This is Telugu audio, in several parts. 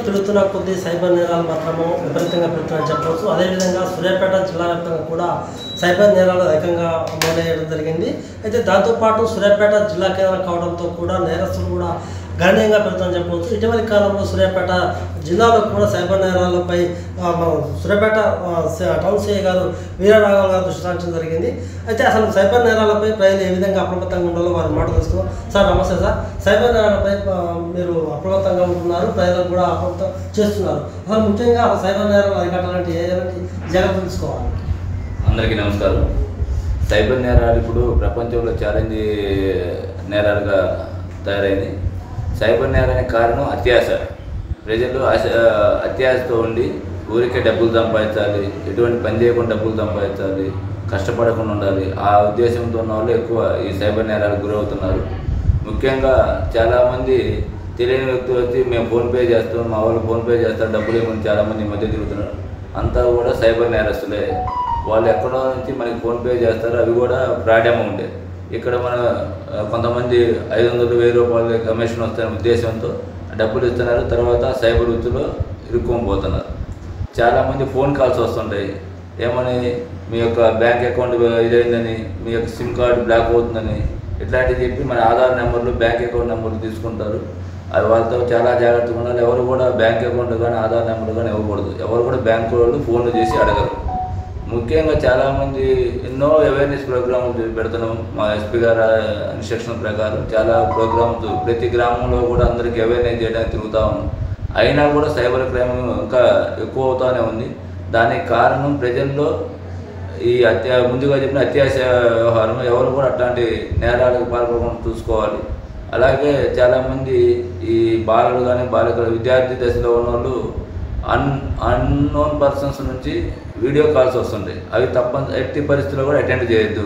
రోజులు పెరుగుతున్న కొద్ది సైబర్ నేరాలు మాత్రము విపరీతంగా పెరుగుతున్నాయని చెప్పవచ్చు. అదేవిధంగా సూర్యాపేట జిల్లా వ్యాప్తంగా కూడా సైబర్ నేరాలు అధికంగా అమలయ్యడం జరిగింది. అయితే దాంతోపాటు సూర్యాపేట జిల్లా కేంద్రం కావడంతో కూడా నేరస్తులు కూడా గణనీయంగా పెరుగుతుందని చెప్పవచ్చు. ఇటీవలి కాలంలో సూర్యాపేట జిల్లాలో కూడా సైబర్ నేరాలపై సూర్యాపేట టౌన్ సిఐ గారు వీరరాఘవ గారు దృష్టి సారించడం జరిగింది. అయితే అసలు సైబర్ నేరాలపై ప్రజలు ఏ విధంగా అప్రమత్తంగా ఉండాలో వారు మాట తెలుసుకున్నాం. సార్ నమస్తే సార్. సైబర్ నేరాలపై మీరు అప్రమత్తంగా ఉంటున్నారు, ప్రజలకు కూడా అప్రమత్తం చేస్తున్నారు. అసలు ముఖ్యంగా సైబర్ నేరాలు అరికట్టాలంటే ఎలాంటి జాగ్రత్తలు తీసుకోవాలి? అందరికీ నమస్కారం. సైబర్ నేరాలు ఇప్పుడు ప్రపంచంలో ఛాలెంజ్ నేరాలుగా తయారైంది. సైబర్ నేరానికి కారణం అత్యాశ. ప్రజలు అత్యాశతో ఉండి ఊరికే డబ్బులు సంపాదించాలి, ఎటువంటి పని చేయకుండా డబ్బులు సంపాదించాలి, కష్టపడకుండా ఉండాలి, ఆ ఉద్దేశంతో ఉన్న వాళ్ళు ఎక్కువ ఈ సైబర్ నేరాలకు గురవుతున్నారు. ముఖ్యంగా చాలామంది తెలియని వ్యక్తులు వచ్చి మేము ఫోన్పే చేస్తాం, మా వాళ్ళు ఫోన్పే చేస్తారు, డబ్బులు ఏమని చాలామంది ఈ మధ్య తిరుగుతున్నారు. అంతా కూడా సైబర్ నేరస్తులే. వాళ్ళు ఎక్కడో నుంచి మనకి ఫోన్పే చేస్తారు, అవి కూడా ఫ్రాడ్ అమౌంటే. ఇక్కడ మన కొంతమంది 500,000 రూపాయలు కమిషన్ వస్తున్న ఉద్దేశంతో డబ్బులు ఇస్తున్నారు, తర్వాత సైబర్ వృత్తిలో ఇరుక్కోపోతున్నారు. చాలామంది ఫోన్ కాల్స్ వస్తుంటాయి, ఏమని మీ యొక్క బ్యాంక్ అకౌంట్ ఇదైందని, మీ యొక్క సిమ్ కార్డు బ్లాక్ అవుతుందని, ఇట్లాంటివి చెప్పి మన ఆధార్ నెంబర్లు బ్యాంక్ అకౌంట్ నెంబర్లు తీసుకుంటారు. అవి వాళ్ళతో చాలా జాగ్రత్తగా ఉండాలి. ఎవరు కూడా బ్యాంక్ అకౌంట్ కానీ ఆధార్ నెంబర్ కానీ ఇవ్వకూడదు. ఎవరు కూడా బ్యాంకు వాళ్ళు ఫోన్లు చేసి అడగరు. ముఖ్యంగా చాలామంది ఎన్నో అవేర్నెస్ ప్రోగ్రాములు పెడుతున్నాం. మా ఎస్పీ గారి ఇన్స్ట్రక్షన్ ప్రకారం చాలా ప్రోగ్రామ్స్ ప్రతి గ్రామంలో కూడా అందరికీ అవేర్నెస్ చేయడానికి తిరుగుతూ ఉన్నాం. అయినా కూడా సైబర్ క్రైమ్ ఇంకా ఎక్కువ అవుతూనే ఉంది. దానికి కారణం ప్రజల్లో ఈ ముందుగా చెప్పిన అత్యాశ వ్యవహారం. ఎవరు కూడా అట్లాంటి నేరాలకు పాల్పడకుండా చూసుకోవాలి. అలాగే చాలామంది ఈ బాలలు కానీ బాలికలు విద్యార్థి దశలో ఉన్న వాళ్ళు అన్నోన్ పర్సన్స్ నుంచి వీడియో కాల్స్ వస్తుంటాయి. అవి ఎట్టి పరిస్థితుల్లో కూడా అటెండ్ చేయొద్దు.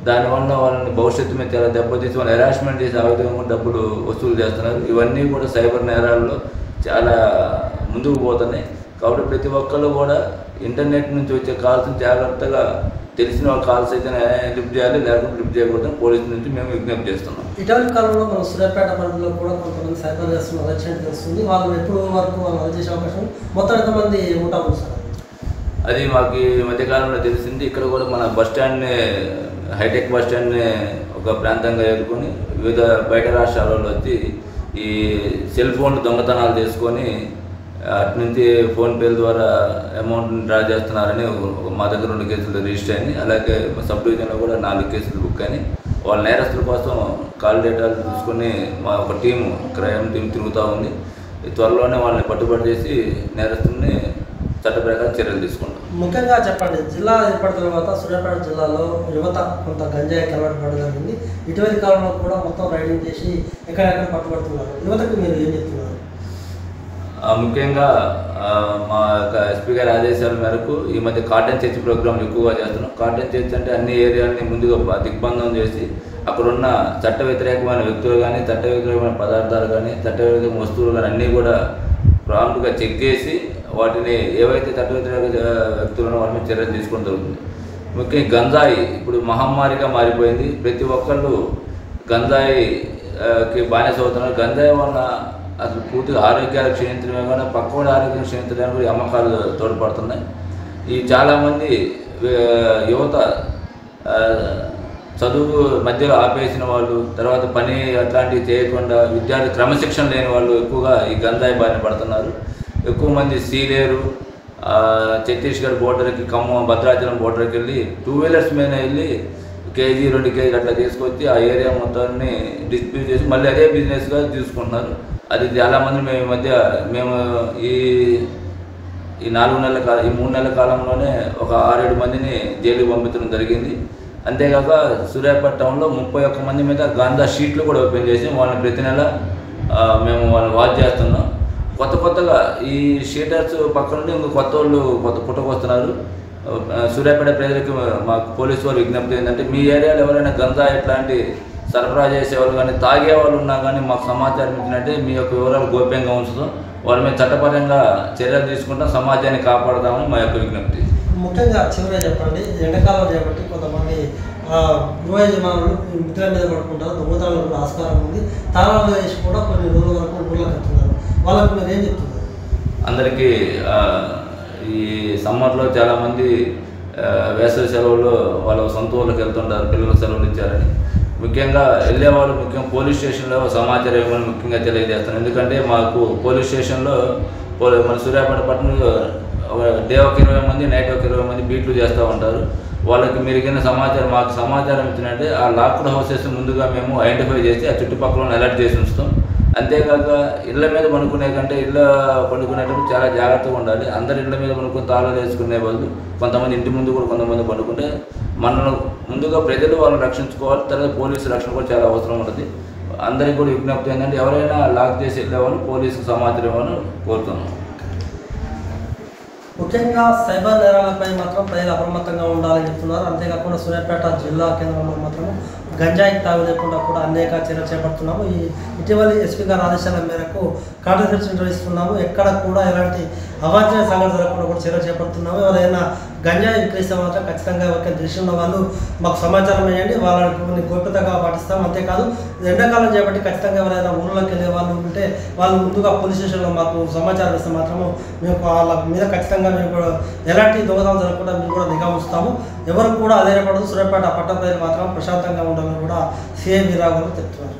దానివల్ల వాళ్ళని భవిష్యత్తు మీద చాలా దెబ్బతీసి వాళ్ళు హెరాస్మెంట్ చేసి ఆ విధంగా డబ్బులు వసూలు చేస్తున్నారు. ఇవన్నీ కూడా సైబర్ నేరాల్లో చాలా ముందుకు పోతున్నాయి. కాబట్టి ప్రతి ఒక్కళ్ళు కూడా ఇంటర్నెట్ నుంచి వచ్చే కాల్స్ని జాగ్రత్తగా తెలిసిన కాల్స్ అయితే లిఫ్ట్ చేయాలి, లేకపోతే లిఫ్ట్ చేయకూడదు పోలీసు నుంచి మేము విజ్ఞప్తి చేస్తున్నాం. ఇటీవలి కాలంలో మన సూర్యాపేట పరిధిలో కూడా కొంతమంది సైబర్ నేరస్తులు అరెస్ట్ తెలుస్తుంది. వాళ్ళు ఎప్పుడు వరకు వాళ్ళు అరెస్ట్ చేసే అవకాశం మొత్తం ఎంతమంది ఉంటాము సార్? అది మాకు ఈ మధ్యకాలంలో తెలిసింది. ఇక్కడ కూడా మన బస్టాండ్ని హైటెక్ బస్టాండ్ని ఒక ప్రాంతంగా ఎదుర్కొని వివిధ బయట రాష్ట్రాలలో వచ్చి ఈ సెల్ ఫోన్లు దొంగతనాలు చేసుకొని అటు నుంచి ఫోన్పేల ద్వారా అమౌంట్ని డ్రా చేస్తున్నారని మా దగ్గర 2 కేసులు రిజిస్టర్ అయింది. అలాగే సబ్ డివిజన్లో కూడా 4 కేసులు బుక్ అని వాళ్ళ నేరస్తుల కోసం కాల్ డేటాలు తీసుకొని మా ఒక క్రైమ్ టీం తిరుగుతూ ఉంది. త్వరలోనే వాళ్ళని పట్టుబడి చేసి నేరస్తుల్ని చట్ట ప్రకారం చర్యలు తీసుకుంటాం. ముఖ్యంగా చెప్పండి, జిల్లా ఏర్పడిన తర్వాత సూర్యాపేట జిల్లాలో యువత కొంత గంజాయి అలవాటు పడడం జరిగింది. ఇటీవలి కాలంలో కూడా మొత్తం రైడింగ్ చేసి ఎక్కడెక్కడ పట్టుబడుతున్నారు. యువతకు మీరు ఏం చెప్తున్నారు? ముఖ్యంగా మా యొక్క ఎస్పీ గారి ఆదేశాల మేరకు ఈ మధ్య కాటన్ చర్చ్ ప్రోగ్రాం ఎక్కువగా చేస్తున్నాం. కాటన్ చర్చ్ అంటే అన్ని ఏరియాలని ముందుగా దిగ్బంధం చేసి అక్కడున్న చట్ట వ్యతిరేకమైన వ్యక్తులు కానీ, చట్ట వ్యతిరేకమైన పదార్థాలు కానీ, చట్ట వ్యతిరేకమైన వస్తువులు కానీ అన్నీ కూడా ప్రాంప్ట్గా చెక్ చేసి వాటిని ఏవైతే చట్ట వ్యతిరేక వ్యక్తులను వాటి మీద చర్యలు తీసుకోవడం జరుగుతుంది. ముఖ్యంగా గంజాయి ఇప్పుడు మహమ్మారిగా మారిపోయింది. ప్రతి ఒక్కళ్ళు గంజాయికి బానిస అవుతున్నారు. గంజాయి వల్ల అసలు పూర్తిగా ఆరోగ్యాలు క్షీణించడమే కానీ పక్కవాడి ఆరోగ్యం క్షీణించడానికి కూడా అమ్మకాలు తోడ్పడుతున్నాయి. ఈ చాలామంది యువత చదువు మధ్యలో ఆపేసిన వాళ్ళు, తర్వాత పని అట్లాంటివి చేయకుండా విద్యార్థి క్రమశిక్షణ లేని వాళ్ళు ఎక్కువగా ఈ గంజాయి బారిన పడుతున్నారు. ఎక్కువ మంది సీలేరు, ఛత్తీస్గఢ్ బోర్డర్కి, ఖమ్మం భద్రాచలం బోర్డర్కి వెళ్ళి 2 వీలర్స్ మీద వెళ్ళి 1 కేజీ 2 కేజీలు అట్లా తీసుకొచ్చి ఆ ఏరియా మొత్తాన్ని డిస్ట్రిబ్యూట్ చేసి మళ్ళీ అదే బిజినెస్గా తీసుకుంటున్నారు. అది చాలామంది మేము ఈ 3 నెలల కాలంలోనే ఒక 6-7 మందిని జైలుకి పంపించడం జరిగింది. అంతేకాక సూర్యాపేట టౌన్లో 31 మంది మీద గాంజా షీట్లు కూడా ఓపెన్ చేసి వాళ్ళని ప్రతి నెల మేము వాళ్ళని వాచ్ చేస్తున్నాం. కొత్తగా ఈ షీటర్స్ పక్క నుండి ఇంకో కొత్త వాళ్ళు పుట్టుకొస్తున్నారు. సూర్యాపేట ప్రజలకు మా పోలీసు వారు విజ్ఞప్తి ఏంటంటే, మీ ఏరియాలో ఎవరైనా గంజా ఇట్లాంటి సరఫరా చేసేవాళ్ళు కానీ తాగే వాళ్ళు ఉన్నా కానీ మాకు సమాచారం ఇచ్చినట్టే మీ యొక్క వివరాలు గోప్యంగా ఉంచుతాం. వాళ్ళ మీద చట్టపరంగా చర్యలు తీసుకుంటాం, సమాజాన్ని కాపాడదామని మా యొక్క విజ్ఞప్తి. ముఖ్యంగా చివరిగా చెప్పండి, ఎండాకాలం చేపట్టి కొంతమంది గృహ యజమానులు మిత్రుల మీద పడుకుంటారు, దొంగతనాలు కూడా ఆస్కారం ఉంది. తాళాలు వేసి కూడా కొన్ని రోజుల వరకు ఊళ్ళకి వెళ్తున్నారు. వాళ్ళకు మీరు ఏం చెప్తున్నారు? అందరికీ ఈ సమ్మర్లో చాలామంది వేసవి సెలవులు వాళ్ళ సొంత ఊళ్ళకి వెళ్తుంటారు, పిల్లలకు సెలవులు ఇచ్చారని. ముఖ్యంగా వెళ్ళేవాళ్ళు ముఖ్యంగా పోలీస్ స్టేషన్లో సమాచారం ఇవ్వమని ముఖ్యంగా తెలియజేస్తాను. ఎందుకంటే మాకు పోలీస్ స్టేషన్లో మన సూర్యాపేట పట్టణంలో డే ఒక 20 మంది, నైట్ ఒక 20 మంది బీట్లు చేస్తూ ఉంటారు. వాళ్ళకి మెరుగైన సమాచారం మాకు సమాచారం ఇచ్చినట్టే ఆ లాక్డ్ హౌసెస్ ముందుగా మేము ఐడెంటిఫై చేసి ఆ చుట్టుపక్కల అలర్ట్ చేసి ఉంచుతాం. అంతేకాక ఇళ్ళ మీద పడుకునే కంటే ఇళ్ళ పడుకునేటప్పుడు చాలా జాగ్రత్తగా ఉండాలి. అందరు ఇళ్ళ మీద పడుకుని తాళాలు వేసుకునే బదులు కొంతమంది ఇంటి ముందు కూడా కొంతమంది పడుకుంటే మనల్ని ముందుగా ప్రజలు వాళ్ళని రక్షించుకోవాలి. తర్వాత పోలీసు రక్షణ కూడా చాలా అవసరం ఉంటుంది. అందరికీ కూడా విజ్ఞప్తి ఏంటంటే ఎవరైనా లాక్ చేసి వెళ్ళేవాళ్ళు పోలీసుకు సమాచారం ఇవ్వాలని కోరుతున్నాం. ముఖ్యంగా సైబర్ నేరాలపై మాత్రం ప్రజలు అప్రమత్తంగా ఉండాలని చెప్తున్నారు. అంతేకాకుండా సూర్యాపేట జిల్లా కేంద్రంలో మాత్రం గంజాయి తాగు లేకుండా కూడా అనేక చర్యలు చేపడుతున్నాము. ఇటీవలి ఎస్పీ గారి ఆదేశాల మేరకు కార్డు సెర్చ్ నిర్వహిస్తున్నాము. ఎక్కడ కూడా ఎలాంటి అవాంఛనీయ సంఘటన జరగకుండా కూడా చర్యలు చేపడుతున్నాము. ఎవరైనా గంజాయి విక్రయిస్తే మాత్రం ఖచ్చితంగా ఎవరికైనా తెలిసి ఉన్న వాళ్ళు మాకు సమాచారం వేయండి, వాళ్ళని గోప్యతగా పాటిస్తాం. అంతేకాదు ఎండాకాలం చేపట్టి ఖచ్చితంగా ఎవరైనా ఊళ్ళోకి వెళ్ళే వాళ్ళు ఉంటే వాళ్ళు ముందుగా పోలీస్ స్టేషన్లో మాకు సమాచారం ఇస్తే మాత్రము మేము వాళ్ళ మీద ఖచ్చితంగా మేము కూడా ఎలాంటి దొంగతనం జరగకుండా మేము కూడా నిఘా ఉంచుతాము. ఎవరు కూడా అధైర్యపడదు. సూర్యాపేట పట్టణ ప్రజలు మాత్రం ప్రశాంతంగా ఉండాలని కూడా సిఐ వీరావు గారు చెప్తున్నారు.